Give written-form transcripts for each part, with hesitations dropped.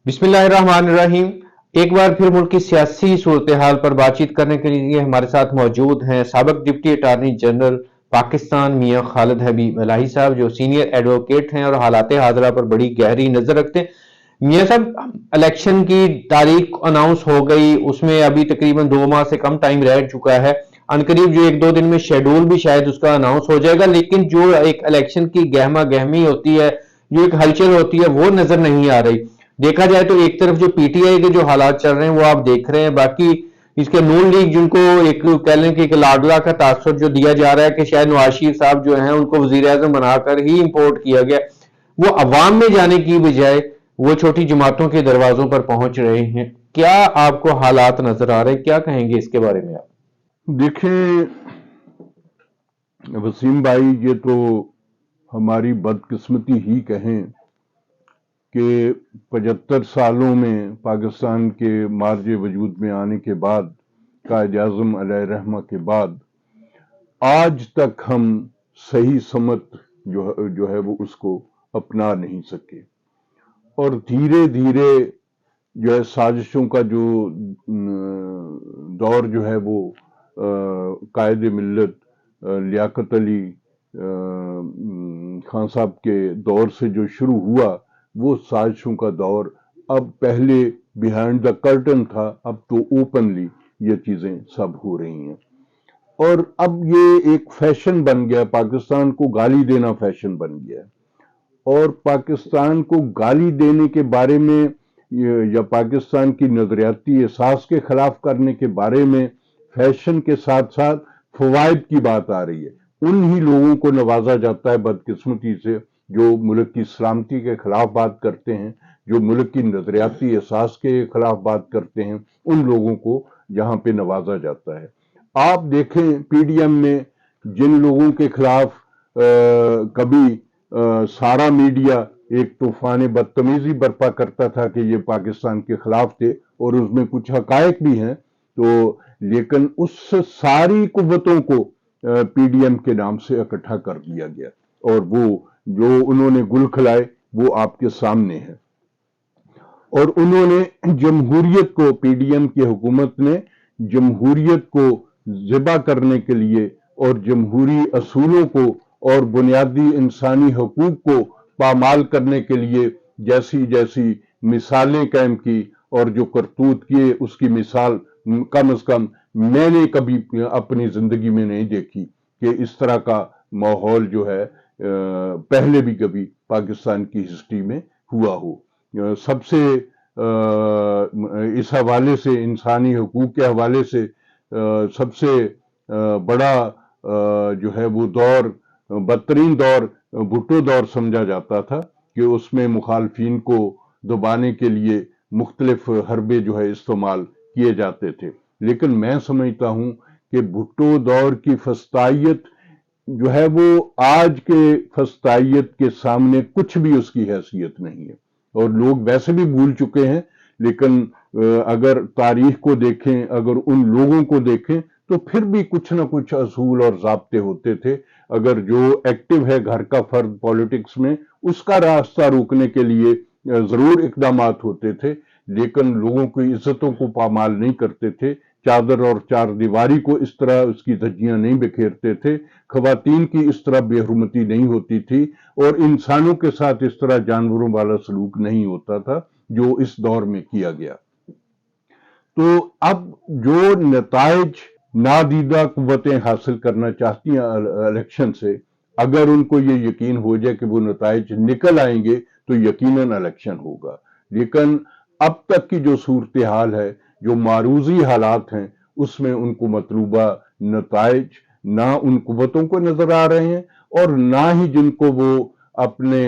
बिस्मिल्लाहिर्रहमानिर्रहीम। एक बार फिर मुल्क की सियासी सूरत हाल पर बातचीत करने के लिए हमारे साथ मौजूद हैं साबिक डिप्टी अटारनी जनरल पाकिस्तान मियां खालिद हबीब इलाही साहब, जो सीनियर एडवोकेट हैं और हालात हाजरा पर बड़ी गहरी नजर रखते हैं। मियां साहब, इलेक्शन की तारीख अनाउंस हो गई, उसमें अभी तकरीबन 2 माह से कम टाइम रह चुका है। अनकरीब जो 1-2 दिन में शेड्यूल भी शायद उसका अनाउंस हो जाएगा, लेकिन जो एक इलेक्शन की गहमा गहमी होती है, जो एक हलचल होती है, वो नजर नहीं आ रही। देखा जाए तो एक तरफ जो पीटीआई के जो हालात चल रहे हैं वो आप देख रहे हैं, बाकी इसके नून लीग जिनको एक कह लें कि एक लाडला का तासुर जो दिया जा रहा है कि शायद नवाज शरीफ साहब जो हैं उनको वजीर आजम बनाकर ही इंपोर्ट किया गया, वो अवाम में जाने की बजाय वो छोटी जमातों के दरवाजों पर पहुंच रहे हैं। क्या आपको हालात नजर आ रहे हैं? क्या कहेंगे इसके बारे में आप? देखें वसीम भाई, ये तो हमारी बदकिस्मती ही कहें कि 75 सालों में पाकिस्तान के मार्ज वजूद में आने के बाद, कायद आज़म अलैहिर्रहमा के बाद, आज तक हम सही समत जो है वो उसको अपना नहीं सके। और धीरे धीरे जो है साजिशों का जो दौर जो है वो कायद मिल्लत लियाकत अली खान साहब के दौर से जो शुरू हुआ, वो साजिशों का दौर अब पहले बिहाइंड द कर्टन था, अब तो ओपनली ये चीजें सब हो रही हैं। और अब ये एक फैशन बन गया, पाकिस्तान को गाली देना फैशन बन गया है। और पाकिस्तान को गाली देने के बारे में या पाकिस्तान की नजरियाती एहसास के खिलाफ करने के बारे में फैशन के साथ साथ फवायद की बात आ रही है। उन ही लोगों को नवाजा जाता है बदकिस्मती से जो मुल्क की सलामती के खिलाफ बात करते हैं, जो मुल्क की नजरियाती एहसास के खिलाफ बात करते हैं, उन लोगों को यहाँ पे नवाजा जाता है। आप देखें पीडीएम में जिन लोगों के खिलाफ कभी सारा मीडिया एक तूफान बदतमीजी बर्पा करता था कि ये पाकिस्तान के खिलाफ थे, और उसमें कुछ हकायक भी हैं, तो लेकिन उस सारी कुव्वतों को पीडीएम के नाम से इकट्ठा कर दिया गया, और वो जो उन्होंने गुल खिलाए वो आपके सामने है। और उन्होंने जमहूरियत को, पीडीएम की हुकूमत ने जमहूरियत को ज़िबा करने के लिए और जमहूरी असूलों को और बुनियादी इंसानी हकूक को पामाल करने के लिए जैसी जैसी मिसालें कायम की और जो करतूत किए, उसकी मिसाल कम से कम मैंने कभी अपनी जिंदगी में नहीं देखी कि इस तरह का माहौल जो है पहले भी कभी पाकिस्तान की हिस्ट्री में हुआ हो। सबसे इस हवाले से, इंसानी हकूक के हवाले से सबसे बड़ा जो है वो दौर, बदतरीन दौर भुट्टो दौर समझा जाता था कि उसमें मुखालफिन को दबाने के लिए मुख्तलिफ हरबे जो है इस्तेमाल किए जाते थे। लेकिन मैं समझता हूं कि भुट्टो दौर की फस्तायत जो है वो आज के फस्तायत के सामने कुछ भी उसकी हैसियत नहीं है, और लोग वैसे भी भूल चुके हैं। लेकिन अगर तारीख को देखें, अगर उन लोगों को देखें, तो फिर भी कुछ ना कुछ असूल और ज़ाब्ते होते थे। अगर जो एक्टिव है घर का फर्द पॉलिटिक्स में, उसका रास्ता रोकने के लिए जरूर इकदामात होते थे, लेकिन लोगों की इज्जतों को पामाल नहीं करते थे, चादर और चार दीवारी को इस तरह उसकी धज्जियां नहीं बिखेरते थे, खवातीन की इस तरह बेहरमती नहीं होती थी, और इंसानों के साथ इस तरह जानवरों वाला सलूक नहीं होता था जो इस दौर में किया गया। तो अब जो नताइज नादीदा कुव्वतें हासिल करना चाहती हैं इलेक्शन से, अगर उनको ये यकीन हो जाए कि वो नताइज निकल आएंगे तो यकीनन इलेक्शन होगा। लेकिन अब तक की जो सूरत हाल है, जो मारूजी हालात हैं, उसमें उनको मतलूबा नताइज ना उन कुव्वतों को नजर आ रहे हैं, और ना ही जिनको वो अपने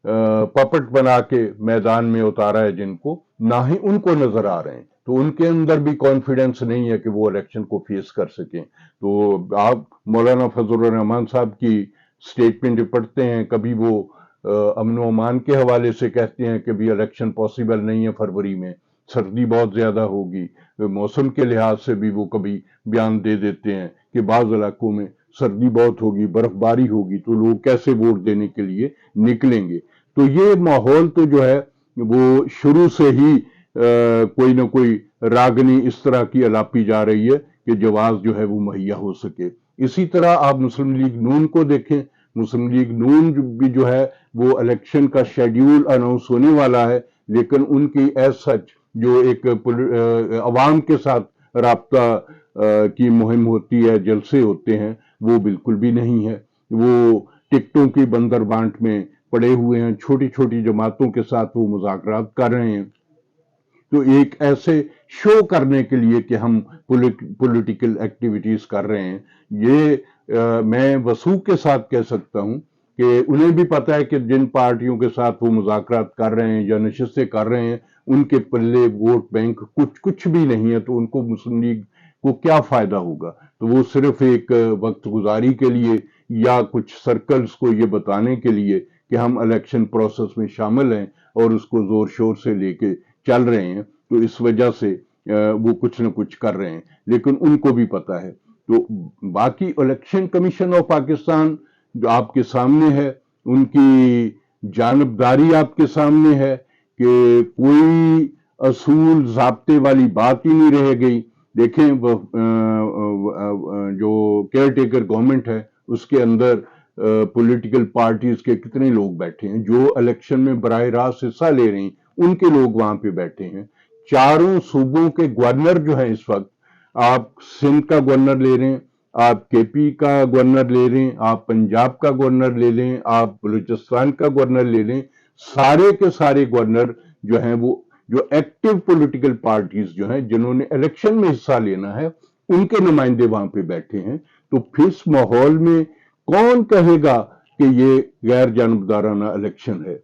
पपट बना के मैदान में उतारा है जिनको, ना ही उनको नजर आ रहे हैं। तो उनके अंदर भी कॉन्फिडेंस नहीं है कि वो इलेक्शन को फेस कर सकें। तो आप मौलाना फजलुर रहमान साहब की स्टेटमेंट पढ़ते हैं, कभी वो अमन व अमान के हवाले से कहते हैं कि भी इलेक्शन पॉसिबल नहीं है फरवरी में, सर्दी बहुत ज्यादा होगी। मौसम के लिहाज से भी वो कभी बयान दे देते हैं कि बाज़ इलाकों में सर्दी बहुत होगी, बर्फबारी होगी, तो लोग कैसे वोट देने के लिए निकलेंगे। तो ये माहौल तो जो है वो शुरू से ही कोई ना कोई रागनी इस तरह की अलापी जा रही है कि जवाब जो है वो मुहैया हो सके। इसी तरह आप मुस्लिम लीग नून को देखें, मुस्लिम लीग नून भी जो है वो इलेक्शन का शेड्यूल अनाउंस होने वाला है, लेकिन उनकी एज सच जो एक अवाम के साथ राब्ता की मुहिम होती है, जलसे होते हैं, वो बिल्कुल भी नहीं है। वो टिकटों की बंदर बांट में पड़े हुए हैं, छोटी छोटी जमातों के साथ वो मुज़ाकरात कर रहे हैं। तो एक ऐसे शो करने के लिए कि हम पॉलिटिकल एक्टिविटीज कर रहे हैं, ये मैं वसूख के साथ कह सकता हूं कि उन्हें भी पता है कि जिन पार्टियों के साथ वो मुज़ाकरात कर रहे हैं या नशिस्तें कर रहे हैं, उनके पल्ले वोट बैंक कुछ भी नहीं है, तो उनको मुस्लिम लीग को क्या फायदा होगा। तो वो सिर्फ एक वक्त गुजारी के लिए या कुछ सर्कल्स को ये बताने के लिए कि हम इलेक्शन प्रोसेस में शामिल हैं और उसको जोर शोर से लेके चल रहे हैं, तो इस वजह से वो कुछ न कुछ कर रहे हैं, लेकिन उनको भी पता है। तो बाकी इलेक्शन कमीशन ऑफ पाकिस्तान जो आपके सामने है, उनकी जानबदारी आपके सामने है कि कोई असूल ज़ाब्ते वाली बात ही नहीं रह गई। देखें जो केयर टेकर गवर्नमेंट है उसके अंदर पॉलिटिकल पार्टीज के कितने लोग बैठे हैं जो इलेक्शन में बराह रास्त हिस्सा ले रहे हैं, उनके लोग वहां पे बैठे हैं। चारों सूबों के गवर्नर जो है इस वक्त, आप सिंध का गवर्नर ले रहे हैं, आप केपी का गवर्नर ले रहे हैं, आप पंजाब का गवर्नर ले लें, आप बलूचिस्तान का गवर्नर ले लें, सारे के सारे गवर्नर जो हैं वो जो एक्टिव पॉलिटिकल पार्टीज जो हैं जिन्होंने इलेक्शन में हिस्सा लेना है, उनके नुमाइंदे वहां पे बैठे हैं। तो फिर इस माहौल में कौन कहेगा कि ये गैर जानबदाराना इलेक्शन है।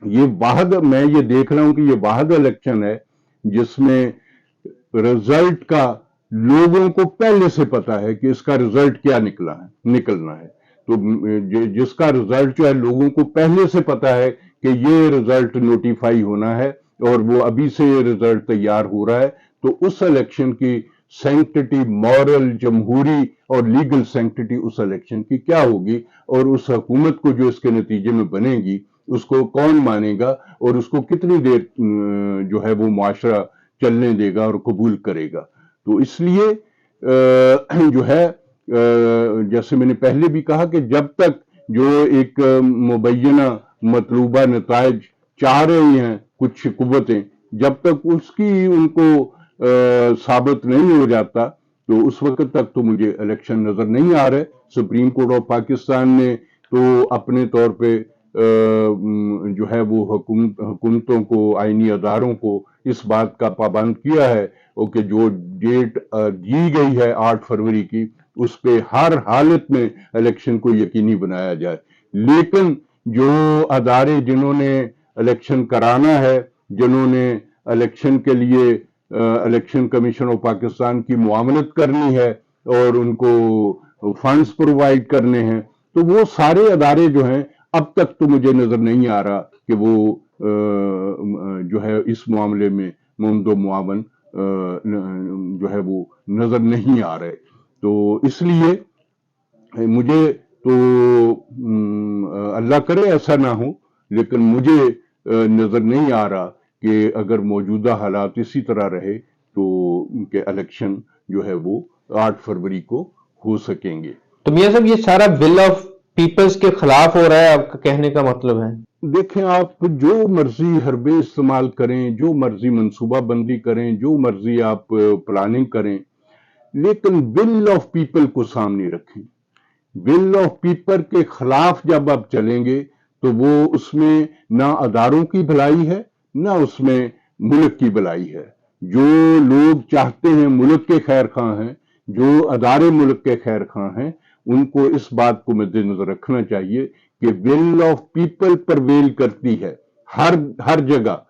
ये वाहद, मैं ये देख रहा हूं कि ये वाहद इलेक्शन है जिसमें रिजल्ट का लोगों को पहले से पता है कि इसका रिजल्ट क्या निकलना है। तो जिसका रिजल्ट जो है लोगों को पहले से पता है कि ये रिजल्ट नोटिफाई होना है और वो अभी से ये रिजल्ट तैयार हो रहा है, तो उस इलेक्शन की सैंक्टिटी, मॉरल, जमहूरी और लीगल सैंक्टिटी उस इलेक्शन की क्या होगी, और उस हुकूमत को जो इसके नतीजे में बनेगी उसको कौन मानेगा और उसको कितनी देर जो है वो मुआशरा चलने देगा और कबूल करेगा। तो इसलिए जो है जैसे मैंने पहले भी कहा कि जब तक जो एक मुबैना मतलूबा नताइज चाह रही हैं कुछ कुव्वतें, जब तक उसकी उनको साबित नहीं हो जाता, तो उस वक्त तक तो मुझे इलेक्शन नजर नहीं आ रहे। सुप्रीम कोर्ट ऑफ पाकिस्तान ने तो अपने तौर पे जो है वो हुकूमतों को, आईनी अदारों को इस बात का पाबंद किया है कि जो डेट दी गई है 8 फरवरी की, उस पे हर हालत में इलेक्शन को यकीनी बनाया जाए। लेकिन जो अदारे जिन्होंने इलेक्शन कराना है, जिन्होंने इलेक्शन के लिए इलेक्शन कमीशन ऑफ पाकिस्तान की मुआवनत करनी है और उनको फंड्स प्रोवाइड करने हैं, तो वो सारे अदारे जो हैं अब तक तो मुझे नजर नहीं आ रहा कि वो जो है इस मामले में मुमदो मुआवन जो है वो नजर नहीं आ रहे। तो इसलिए मुझे तो अल्लाह करे ऐसा ना हो, लेकिन मुझे नजर नहीं आ रहा कि अगर मौजूदा हालात इसी तरह रहे तो उनके इलेक्शन जो है वो 8 फरवरी को हो सकेंगे। तो मियां साहब, ये सारा बिल ऑफ पीपल्स के खिलाफ हो रहा है, आपका कहने का मतलब है? देखें, आप जो मर्जी हरबे इस्तेमाल करें, जो मर्जी मंसूबा बंदी करें, जो मर्जी आप प्लानिंग करें, लेकिन बिल ऑफ पीपल को सामने रखें। बिल ऑफ पीपल के खिलाफ जब आप चलेंगे तो वो उसमें ना अदारों की भलाई है, ना उसमें मुल्क की भलाई है। जो लोग चाहते हैं मुल्क के खैर खां हैं, जो अदारे मुल्क के खैर खां हैं, उनको इस बात को मद्देनजर रखना चाहिए कि बिल ऑफ पीपल परवेल करती है हर जगह।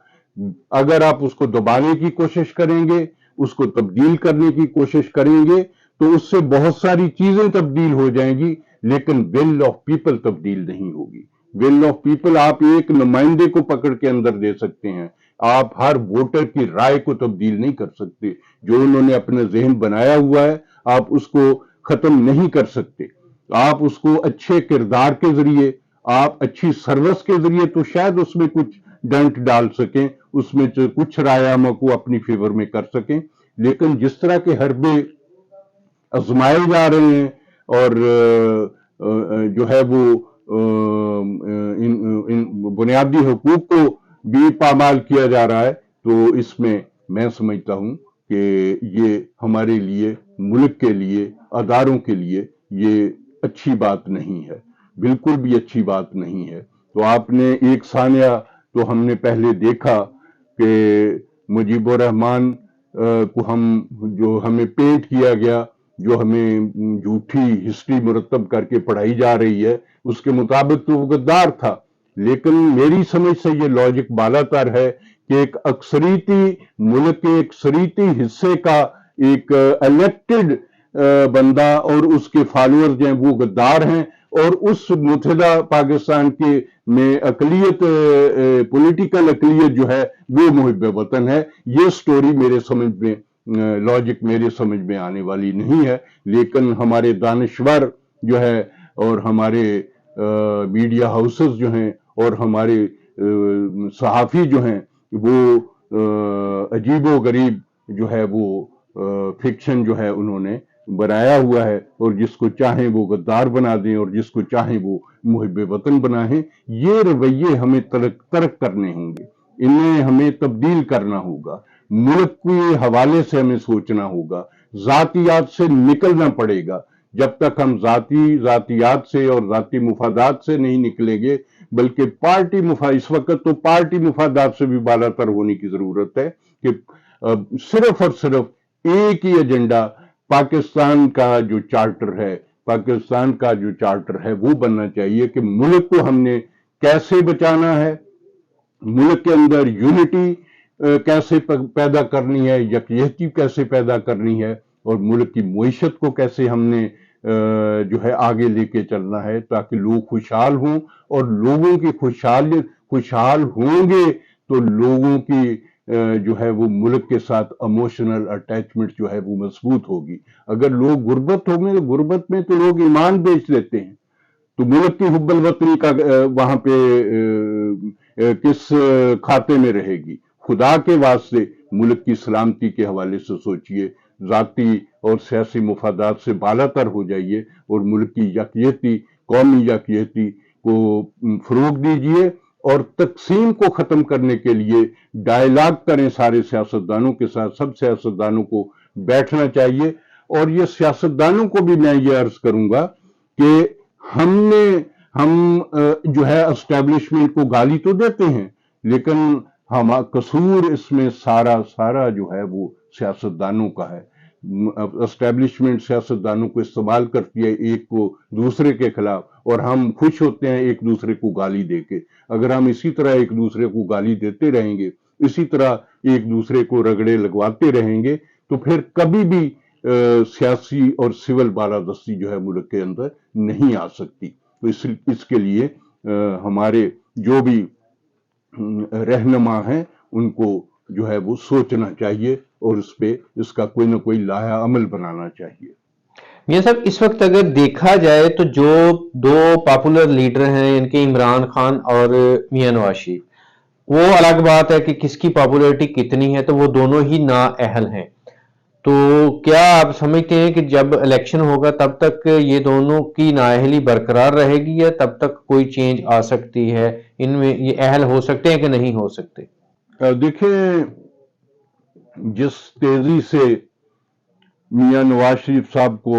अगर आप उसको दबाने की कोशिश करेंगे, उसको तब्दील करने की कोशिश करेंगे, तो उससे बहुत सारी चीजें तब्दील हो जाएंगी, लेकिन बिल ऑफ पीपल तब्दील नहीं होगी। बिल ऑफ पीपल आप एक नुमाइंदे को पकड़ के अंदर दे सकते हैं, आप हर वोटर की राय को तब्दील नहीं कर सकते। जो उन्होंने अपना जहन बनाया हुआ है, आप उसको खत्म नहीं कर सकते। आप उसको अच्छे किरदार के जरिए, आप अच्छी सर्विस के जरिए तो शायद उसमें कुछ डंट डाल सकें, उसमें से कुछ रायामा को अपनी फेवर में कर सकें। लेकिन जिस तरह के हरबे आजमाए जा रहे हैं और जो है वो इन बुनियादी हुकूक को भी पामाल किया जा रहा है, तो इसमें मैं समझता हूं कि ये हमारे लिए, मुल्क के लिए, अदारों के लिए ये अच्छी बात नहीं है, बिल्कुल भी अच्छी बात नहीं है। तो आपने एक सानिया तो हमने पहले देखा कि मुजीबुर रहमान को जो हमें पेंट किया गया, जो हमें झूठी हिस्ट्री मुरतब करके पढ़ाई जा रही है, उसके मुताबिक तो वो गद्दार था। लेकिन मेरी समझ से ये लॉजिक बालातर है कि एक अक्सरीती मुल्क के एक अक्सरीती हिस्से का एक इलेक्टेड बंदा और उसके फॉलोअर्स जो हैं वो गद्दार हैं, और उस मुत्तहिदा पाकिस्तान के में अकलियत, पॉलिटिकल अकलियत जो है वो मुहिब वतन है। ये स्टोरी मेरे समझ में, लॉजिक मेरे समझ में आने वाली नहीं है। लेकिन हमारे दानिश्वर जो है और हमारे मीडिया हाउसेस जो हैं और हमारे सहाफ़ी जो हैं वो अजीबो गरीब जो है वो फिक्शन जो है उन्होंने बनाया हुआ है, और जिसको चाहें वो गद्दार बना दें और जिसको चाहें वो मुहिब वतन बनाएं। ये रवैये हमें तर्क करने होंगे, इन्हें हमें तब्दील करना होगा, मुल्क के हवाले से हमें सोचना होगा, जातियात से निकलना पड़ेगा। जब तक हम जातियात से और जाती मुफादात से नहीं निकलेंगे, बल्कि इस वक्त तो पार्टी मुफादात से भी बालातर होने की जरूरत है कि सिर्फ और सिर्फ एक ही एजेंडा, पाकिस्तान का जो चार्टर है वो बनना चाहिए कि मुल्क को हमने कैसे बचाना है, मुल्क के अंदर यूनिटी कैसे पैदा करनी है, यकजहती कैसे पैदा करनी है, और मुल्क की मईशत को कैसे हमने जो है आगे लेके चलना है, ताकि लोग खुशहाल हों, और लोगों की खुशहाल होंगे तो लोगों की जो है वो मुल्क के साथ इमोशनल अटैचमेंट जो है वो मजबूत होगी। अगर लोग गुर्बत होंगे, गुर्बत में तो लोग ईमान बेच देते हैं, तो मुल्क की हुब्बल वतनी का वहां पे किस खाते में रहेगी। खुदा के वास्ते मुल्क की सलामती के हवाले से सोचिए, जाती और सियासी मुफादात से बालातर हो जाइए और मुल्क की यकजहती, कौमी यकजहती को फरोग दीजिए, और तकसीम को खत्म करने के लिए डायलॉग करें सारे सियासतदानों के साथ। सब सियासतदानों को बैठना चाहिए, और ये सियासतदानों को भी मैं ये अर्ज करूंगा कि हम जो है एस्टेब्लिशमेंट को गाली तो देते हैं, लेकिन हम कसूर इसमें सारा जो है वो सियासतदानों का है। एस्टेब्लिशमेंट सियासतदानों को इस्तेमाल करती है एक को दूसरे के खिलाफ, और हम खुश होते हैं एक दूसरे को गाली देके। अगर हम इसी तरह एक दूसरे को गाली देते रहेंगे, इसी तरह एक दूसरे को रगड़े लगवाते रहेंगे, तो फिर कभी भी सियासी और सिविल बालादस्ती जो है मुल्क के अंदर नहीं आ सकती। तो इसके लिए हमारे जो भी रहनुमा हैं उनको जो है वो सोचना चाहिए, और इसका कोई ना कोई लाया अमल बनाना चाहिए। मियां साहब, इस वक्त अगर देखा जाए तो जो दो पॉपुलर लीडर हैं, इनके इमरान खान और मियां नवाज शरीफ, वो अलग बात है कि किसकी पॉपुलैरिटी कितनी है, तो वो दोनों ही नाअहल हैं। तो क्या आप समझते हैं कि जब इलेक्शन होगा तब तक ये दोनों की नाअहली बरकरार रहेगी, या तब तक कोई चेंज आ सकती है, इनमें ये अहल हो सकते हैं कि नहीं हो सकते? देखिए, जिस तेजी से मियां नवाज शरीफ साहब को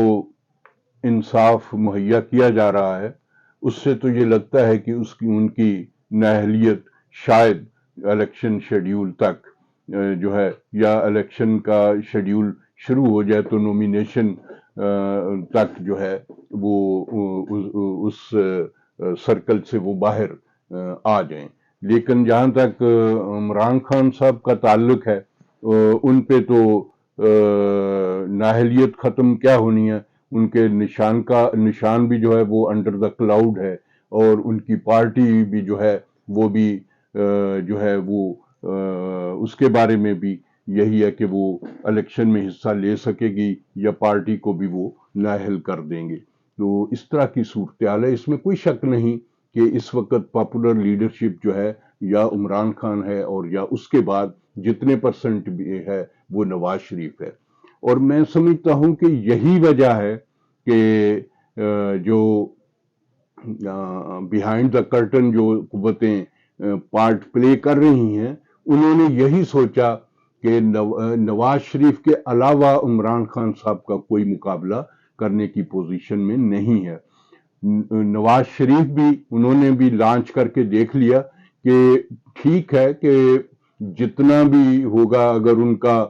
इंसाफ मुहैया किया जा रहा है, उससे तो ये लगता है कि उनकी नाअहलियत शायद इलेक्शन शेड्यूल तक जो है, या इलेक्शन का शेड्यूल शुरू हो जाए तो नॉमिनेशन तक जो है वो उस सर्कल से वो बाहर आ जाएं। लेकिन जहां तक इमरान खान साहब का ताल्लुक है, उन पे तो नाअहलियत खत्म क्या होनी है, उनके निशान भी जो है वो अंडर द क्लाउड है, और उनकी पार्टी भी जो है वो भी जो है वो उसके बारे में भी यही है कि वो इलेक्शन में हिस्सा ले सकेगी या पार्टी को भी वो नाअहल कर देंगे। तो इस तरह की सूरत हाल है। इसमें कोई शक नहीं कि इस वक्त पॉपुलर लीडरशिप जो है یا عمران خان ہے اور یا اس کے بعد جتنے پرسنٹ بھی ہے وہ نواز شریف ہے. اور میں سمجھتا ہوں کہ یہی وجہ ہے کہ جو بیہائنڈ دا کرٹن جو قوتیں پارٹ پلے کر رہی ہیں انہوں نے یہی سوچا کہ نواز شریف کے علاوہ عمران خان صاحب کا کوئی مقابلہ کرنے کی پوزیشن میں نہیں ہے. نواز شریف بھی انہوں نے بھی لانچ کر کے دیکھ لیا کہ ٹھیک ہے کہ جتنا بھی ہوگا اگر ان کا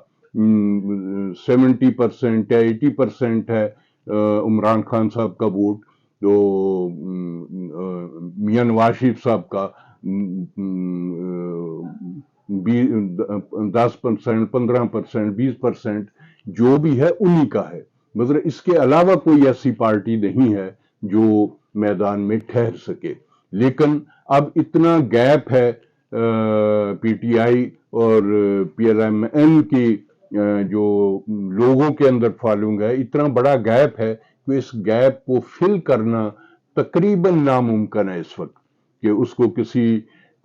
70% یا 80% ہے عمران خان صاحب کا ووٹ تو میاں نواز شریف صاحب کا 10%، 15%، 20% جو بھی ہے انہی کا ہے. مگر اس کے علاوہ کوئی ایسی پارٹی نہیں ہے جو میدان میں ٹھہر سکے. لیکن اب اتنا گیپ ہے پی ٹی آئی اور پی ایل ایم این کی جو لوگوں کے اندر فالوئنگ ہے، اتنا بڑا گیپ ہے کہ اس گیپ کو فل کرنا تقریباً ناممکن ہے اس وقت کہ اس کو کسی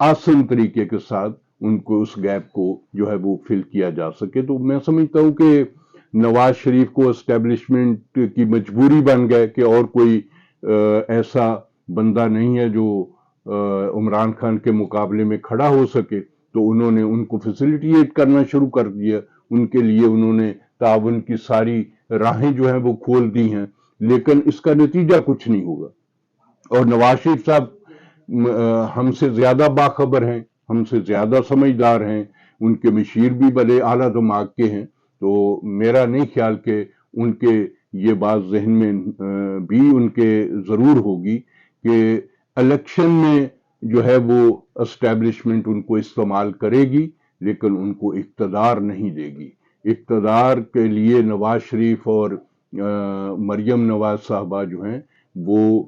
آسان طریقے کے ساتھ ان کو اس گیپ کو جو ہے وہ فل کیا جا سکے. تو میں سمجھتا ہوں کہ نواز شریف کو اسٹیبلشمنٹ کی مجبوری بن گئے کہ اور کوئی ایسا بندہ نہیں ہے جو عمران خان کے مقابلے میں کھڑا ہو سکے، تو انہوں نے ان کو فیسیلیٹیٹ کرنا شروع کر دیا. ان کے لیے انہوں نے تعاون کی ساری راہیں جو ہیں وہ کھول دی ہیں، لیکن اس کا نتیجہ کچھ نہیں ہوگا. اور نواز شریف صاحب ہم سے زیادہ باخبر ہیں، ہم سے زیادہ سمجھدار ہیں، ان کے مشیر بھی بڑے اعلیٰ دماغ کے ہیں. تو میرا نہیں خیال کہ ان کے یہ بات ذہن میں بھی ان کے ضرور ہوگی کہ الیکشن میں جو ہے وہ اسٹیبلشمنٹ ان کو استعمال کرے گی لیکن ان کو اقتدار نہیں دے گی. اقتدار کے لیے نواز شریف اور مریم نواز صاحبہ جو ہیں وہ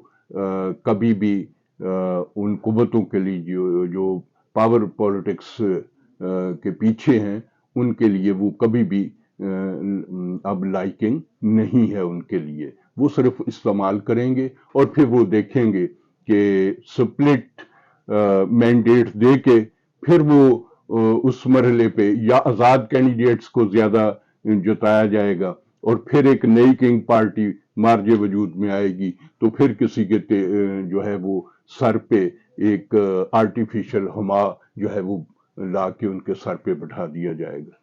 کبھی بھی ان قوتوں کے لیے جو پاور پولیٹکس کے پیچھے ہیں ان کے لیے وہ کبھی بھی اب لائکنگ نہیں ہے ان کے لیے. وہ صرف استعمال کریں گے اور پھر وہ دیکھیں گے کہ سپلٹ مینڈیٹ دے کے پھر وہ اس مرحلے پہ یا آزاد کینڈیڈیٹس کو زیادہ جتایا جائے گا اور پھر ایک نئی کنگ پارٹی مارج وجود میں آئے گی تو پھر کسی کے جو ہے وہ سر پہ ایک آرٹیفیشل ہما جو ہے وہ لا کے ان کے سر پہ بٹھا دیا جائے گا.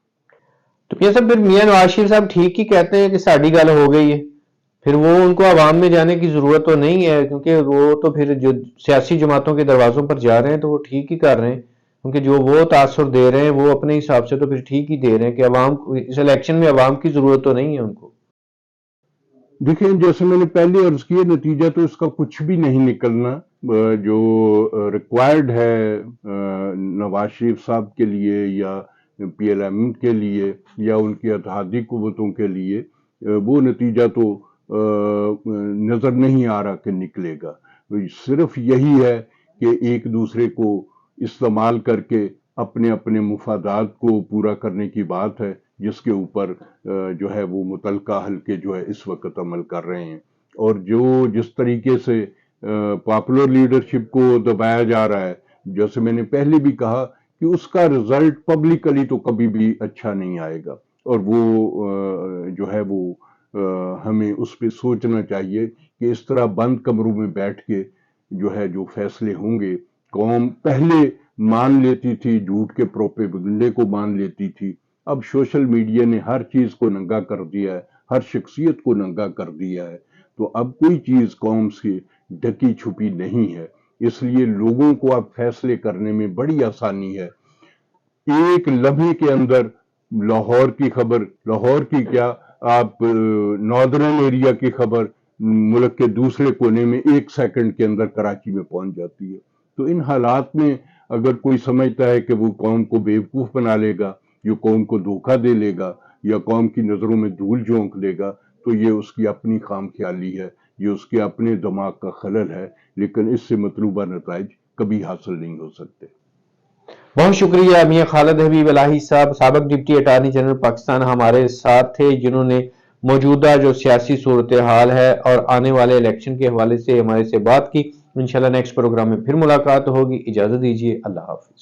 تو پھر میاں نواز شریف صاحب ٹھیک ہی کہتے ہیں کہ ساڑی گل ہو گئی ہے، پھر وہ ان کو عوام میں جانے کی ضرورت تو نہیں ہے، کیونکہ وہ تو پھر جو سیاسی جماعتوں کے دروازوں پر جا رہے ہیں تو وہ ٹھیک ہی کر رہے ہیں، کیونکہ جو وہ تاثر دے رہے ہیں وہ اپنے حساب سے تو پھر ٹھیک ہی دے رہے ہیں کہ عوام اس الیکشن میں عوام کی ضرورت تو نہیں ہے ان کو. دیکھیں جیسے میں نے پہلے عرض کیا نتیجہ تو اس کا کچھ بھی نہیں نکلنا. جو ریکوائرڈ ہے نواز شریف صاحب کے لیے یا پی ایل ایم کے لیے یا ان کی اتحادی قوتوں کے لیے وہ نتیجہ تو نظر نہیں آ رہا کہ نکلے گا. صرف یہی ہے کہ ایک دوسرے کو استعمال کر کے اپنے اپنے مفادات کو پورا کرنے کی بات ہے جس کے اوپر جو ہے وہ متعلقہ حلقے جو ہے اس وقت عمل کر رہے ہیں. اور جو جس طریقے سے پاپولر لیڈرشپ کو دبایا جا رہا ہے، جیسے میں نے پہلے بھی کہا کہ اس کا رزلٹ پبلکلی تو کبھی بھی اچھا نہیں آئے گا. اور وہ جو ہے وہ ہمیں اس پہ سوچنا چاہیے کہ اس طرح بند کمروں میں بیٹھ کے جو ہے جو فیصلے ہوں گے، قوم پہلے مان لیتی تھی، جھوٹ کے پروپیگنڈے کو مان لیتی تھی، اب سوشل میڈیا نے ہر چیز کو ننگا کر دیا ہے، ہر شخصیت کو ننگا کر دیا ہے. تو اب کوئی چیز قوم سے ڈھکی چھپی نہیں ہے، اس لیے لوگوں کو اب فیصلے کرنے میں بڑی آسانی ہے. ایک لمحے کے اندر لاہور کی خبر، لاہور کی کیا آپ ناردرن ایریا کی خبر ملک کے دوسرے کونے میں 1 سیکنڈ کے اندر کراچی میں پہنچ جاتی ہے. تو ان حالات میں اگر کوئی سمجھتا ہے کہ وہ قوم کو بیوقوف بنا لے گا، جو قوم کو دھوکہ دے لے گا یا قوم کی نظروں میں دھول جھونک دے گا، تو یہ اس کی اپنی خام خیالی ہے، یہ اس کے اپنے دماغ کا خلل ہے، لیکن اس سے مطلوبہ نتائج کبھی حاصل نہیں ہو سکتے. بہت شکریہ میاں خالد حبیب الہی صاحب، سابق ڈپٹی اٹارنی جنرل پاکستان، ہمارے ساتھ تھے جنہوں نے موجودہ جو سیاسی صورتحال ہے اور آنے والے الیکشن کے حوالے سے ہمارے سے بات کی. انشاءاللہ نیکسٹ پروگرام میں پھر ملاقات ہوگی. اجازت دیجیے. اللہ حافظ.